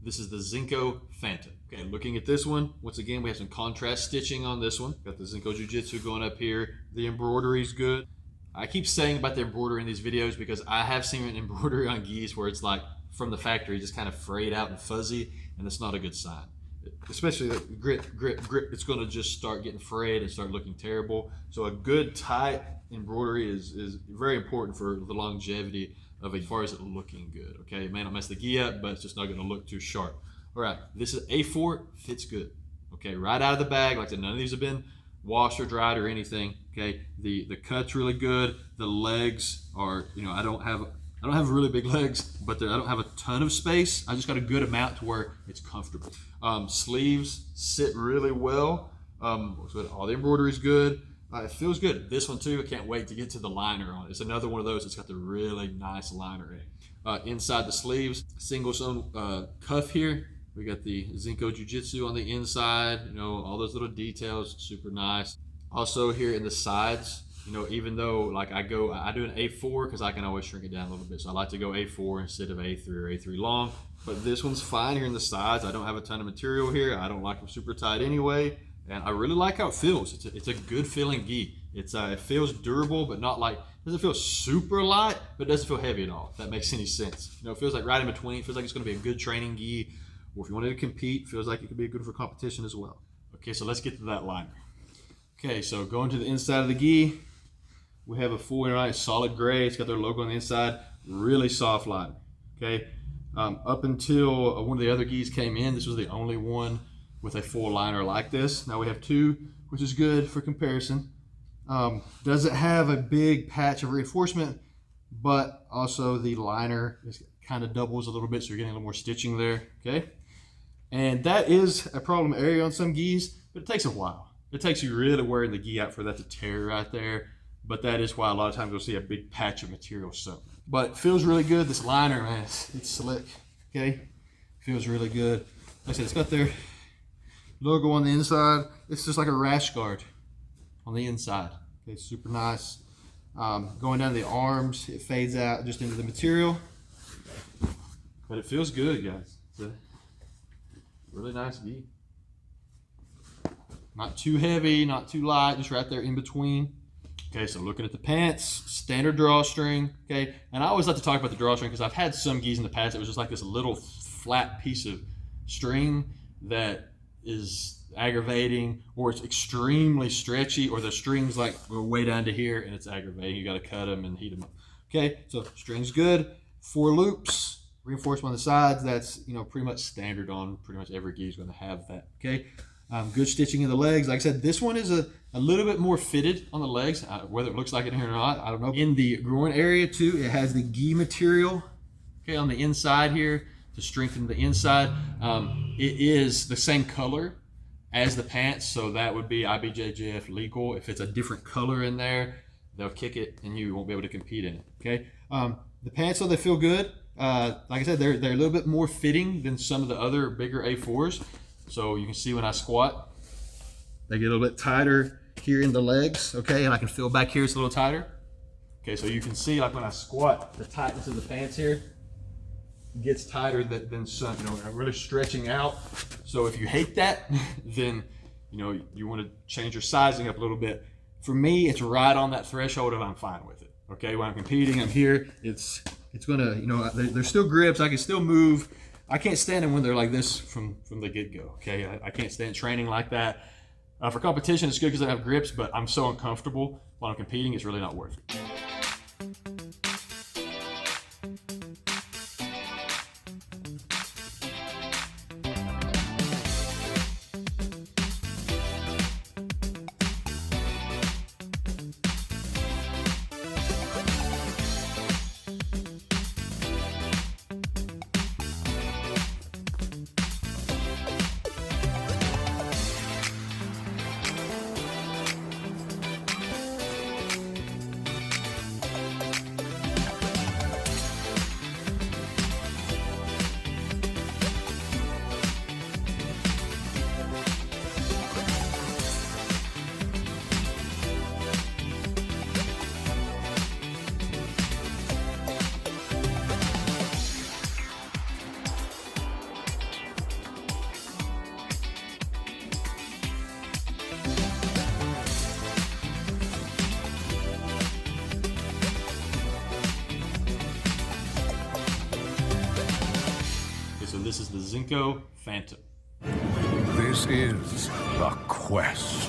This is the Zenko Phantom. Okay, looking at this one, once again, we have some contrast stitching on this one. Got the Zenko Jiu-Jitsu going up here. The embroidery is good. I keep saying about the embroidery in these videos because I have seen an embroidery on gis where it's like from the factory, just kind of frayed out and fuzzy, and that's not a good sign. Especially like grip, it's gonna just start getting frayed and start looking terrible. So a good tight embroidery is very important for the longevity of as far as it looking good. Okay, it may not mess the gi up, but it's just not gonna look too sharp. All right, this is A4, fits good. Okay, right out of the bag, like I said, none of these have been washed or dried or anything. Okay, the cut's really good. The legs are, you know, I don't have really big legs, but I don't have a ton of space. I just got a good amount to where it's comfortable. Sleeves sit really well. All the embroidery is good. It feels good. This one too, I can't wait to get to the liner on it. It's another one of those that's got the really nice liner in it. Inside the sleeves, single sewn cuff here. We got the Zenko Jiu-Jitsu on the inside, you know, all those little details, super nice. Also here in the sides, you know, even though like I do an A4 because I can always shrink it down a little bit. So I like to go A4 instead of A3 or A3 long. But this one's fine here in the sides. I don't have a ton of material here. I don't like them super tight anyway. And I really like how it feels. It's a good feeling gi. It feels durable, but not like, it doesn't feel super light, but it doesn't feel heavy at all, if that makes any sense. You know, it feels like right in between. It feels like it's gonna be a good training gi. Or if you wanted to compete, feels like it could be good for competition as well. Okay, so let's get to that liner. Okay, so going to the inside of the gi, we have a full nice solid gray. It's got their logo on the inside, really soft liner. Okay, up until one of the other gis came in, this was the only one with a full liner like this. Now we have two, which is good for comparison. Doesn't have a big patch of reinforcement, but also the liner is kind of doubles a little bit, so you're getting a little more stitching there. Okay, and that is a problem area on some gis, but it takes a while. It takes you really wearing the gi out for that to tear right there. But that is why a lot of times you'll see a big patch of material sewn. But it feels really good. This liner, man, it's slick. Okay, feels really good. Like I said, it's got their logo on the inside. It's just like a rash guard on the inside. Okay, super nice. Going down the arms, it fades out just into the material. But it feels good, guys. It's a really nice gi. Not too heavy, not too light, just right there in between. Okay, so looking at the pants, standard drawstring. Okay, and I always like to talk about the drawstring because I've had some gis in the past that was just like this little flat piece of string that is aggravating, or it's extremely stretchy, or the strings like go way down to here and it's aggravating. You got to cut them and heat them up. Okay, so string's good. 4 loops, reinforcement on the sides. That's, you know, pretty much standard on pretty much every gi is going to have that. Okay. Good stitching in the legs. Like I said, this one is a little bit more fitted on the legs, whether it looks like it here or not, I don't know. In the groin area too, it has the gi material, okay, on the inside here to strengthen the inside. It is the same color as the pants, so that would be IBJJF legal. If it's a different color in there, they'll kick it and you won't be able to compete in it, okay? The pants, though, they feel good. Like I said, they're a little bit more fitting than some of the other bigger A4s. So you can see when I squat, they get a little bit tighter here in the legs, okay? And I can feel back here it's a little tighter. Okay, so you can see like when I squat, the tightness of the pants here gets tighter than some, you know, I'm really stretching out. So if you hate that, then, you know, you want to change your sizing up a little bit. For me, it's right on that threshold and I'm fine with it, okay? When I'm competing, I'm here, it's gonna, you know, there's still grips, I can still move. I can't stand them when they're like this from the get-go, okay? I can't stand training like that. For competition, it's good because I have grips, but I'm so uncomfortable while I'm competing, it's really not worth it. and this is the Zenko Phantom. This is the quest.